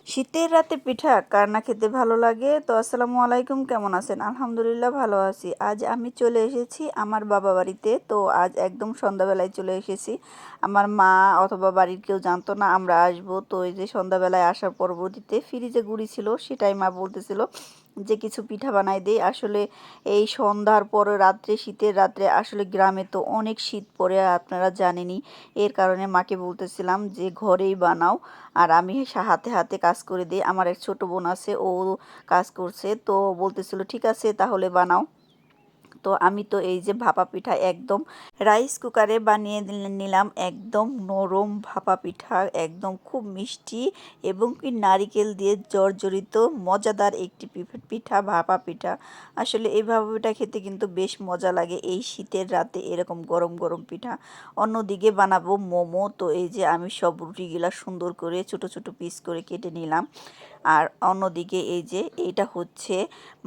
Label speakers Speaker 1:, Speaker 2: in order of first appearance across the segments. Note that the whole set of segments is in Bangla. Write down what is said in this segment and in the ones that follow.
Speaker 1: শীতের রাতে পিঠা কার না খেতে ভালো লাগে। তো আসসালামু আলাইকুম, কেমন আছেন? আলহামদুলিল্লাহ ভালো আছি। আজ আমি চলে এসেছি আমার বাবা বাড়িতে। তো আজ একদম সন্ধ্যাবেলায় চলে এসেছি। আমার মা অথবা বাড়ির কেউ জানতো না আমরা আসবো। তো এই যে সন্ধ্যাবেলায় আসার পরবর্তীতে ফ্রিজে গুড়ি ছিল, সেটাই মা বলতেছিল যে কিছু পিঠা বানাই দেই। আসলে এই সন্ধ্যার পরে রাত্রে, শীতের রাত্রে আসলে গ্রামে তো অনেক শীত পড়ে, আপনারা জানেনই। এর কারণে মাকে বলতেছিলাম যে ঘরেই বানাও, আর আমি হাতে হাতে কাজ করে দিই। আমার এক ছোট বোন আছে, ও কাজ করছে। তো বলতেছিল ঠিক আছে তাহলে বানাও। তো আমি তো এই যে ভাপা পিঠা একদম রাইস কুকারে বানিয়ে নিলাম। একদম নরম ভাপা পিঠা, একদম খুব মিষ্টি এবং কি নারিকেল দিয়ে জর্জরিত মজাদার একটি পিঠা, ভাপা পিঠা। আসলে এই ভাপা পিঠা খেতে কিন্তু বেশ মজা লাগে এই শীতের রাতে, এরকম গরম গরম পিঠা। অন্যদিকে বানাবো মোমো। তো এই যে আমি সব রুটিগুলা সুন্দর করে ছোট ছোট পিস করে কেটে নিলাম। আর অন্যদিকে এই যে এটা হচ্ছে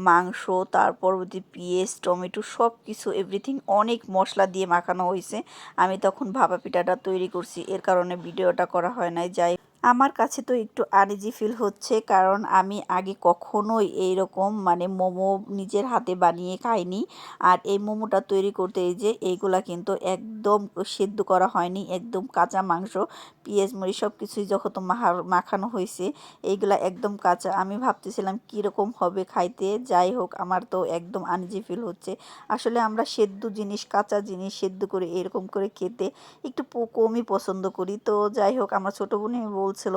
Speaker 1: মাংস, তারপর পেঁয়াজ, টমেটো, সব কিছু এভরিথিং অনেক মশলা দিয়ে মাখানো হয়েছে। আমি তখন ভাপা পিঠাটা তৈরি করছি, এর কারণে ভিডিওটা করা হয় নাই। যাই, আমার কাছে তো একটু আনইজি ফিল হচ্ছে, কারণ আমি আগে কখনোই এইরকম মোমো নিজের হাতে বানিয়ে খাইনি। আর এই মোমোটা তৈরি করতে এই যে এইগুলা কিন্তু একদম সেদ্ধ করা হয়নি, একদম কাঁচা মাংস, পেঁয়াজ মরিচ সব কিছুই যখন মাখানো হয়েছে, এইগুলা একদম কাঁচা। আমি ভাবতেছিলাম কীরকম হবে খাইতে। যাই হোক, আমার তো একদম আনইজি ফিল হচ্ছে। আসলে আমরা সেদ্ধ জিনিস, কাঁচা জিনিস সেদ্ধ করে এরকম করে খেতে একটু কমই পছন্দ করি। তো যাই হোক, আমার ছোটো বোনই বলছিল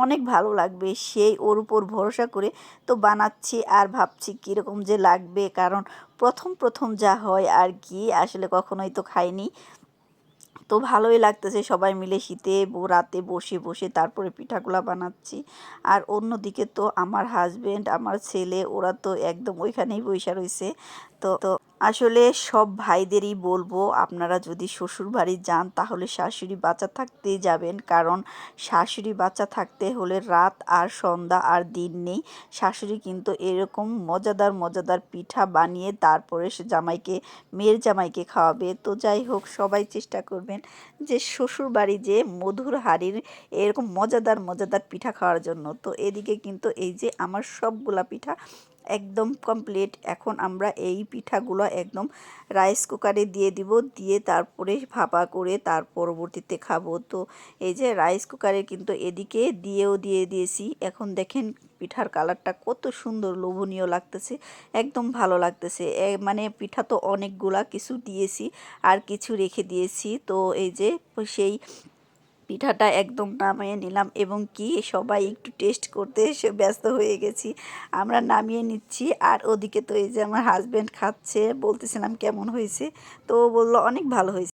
Speaker 1: অনেক ভালো লাগবে, সেই ওর উপর ভরসা করে তো বানাচ্ছি আর ভাবছি কীরকম যে লাগবে, কারণ প্রথম প্রথম যা হয় আর কি, আসলে কখনোই তো খাইনি। তো ভালোই লাগতেছে, সবাই মিলে শীতে রাতে বসে বসে তারপরে পিঠাগুলা বানাচ্ছি। আর অন্যদিকে তো আমার হাজবেন্ড, আমার ছেলে, ওরা তো একদম ওইখানেই বইসা রয়েছে। তো আসলে সব ভাইদেরই বলবো, আপনারা যদি শ্বশুর বাড়ি যান তাহলে শাশুড়ি বাচ্চা থাকতেই যাবেন, কারণ শাশুড়ি বাচ্চা থাকতে হলে রাত আর সন্ধ্যা আর দিন নেই। শাশুড়ি কিন্তু এরকম মজাদার মজাদার পিঠা বানিয়ে তারপরে সে মেয়ের জামাইকে খাওয়াবে। তো যাই হোক, সবাই চেষ্টা করবেন যে শ্বশুর বাড়ি যে মধুর হাঁড়ির এরকম মজাদার মজাদার পিঠা খাওয়ার জন্য। তো এদিকে কিন্তু এই যে আমার সবগুলা পিঠা একদম কমপ্লিট। এখন আমরা এই পিঠাগুলো একদম রাইস কুকারে দিয়ে দিব, দিয়ে তারপরে ভাপা করে তার পরবর্তীতে খাবো। তো এই যে রাইস কুকারে কিন্তু এদিকে দিয়ে দিয়েছি। এখন দেখেন পিঠার কালারটা কত সুন্দর, লোভনীয় লাগতেছে, একদম ভালো লাগতেছে। পিঠা তো অনেকগুলা কিছু দিয়েছি আর কিছু রেখে দিয়েছি। তো এই যে সেই পিঠাটা একদম নামিয়ে নিলাম, এবং কি সবাই একটু টেস্ট করতে এসে ব্যস্ত হয়ে গেছি। আমরা নামিয়ে নিচ্ছি, আর ওদিকে তো এই যে আমার হাজব্যান্ড খাচ্ছে, বলতেছিলাম কেমন হয়েছে, তো ও বললো অনেক ভালো হয়েছে।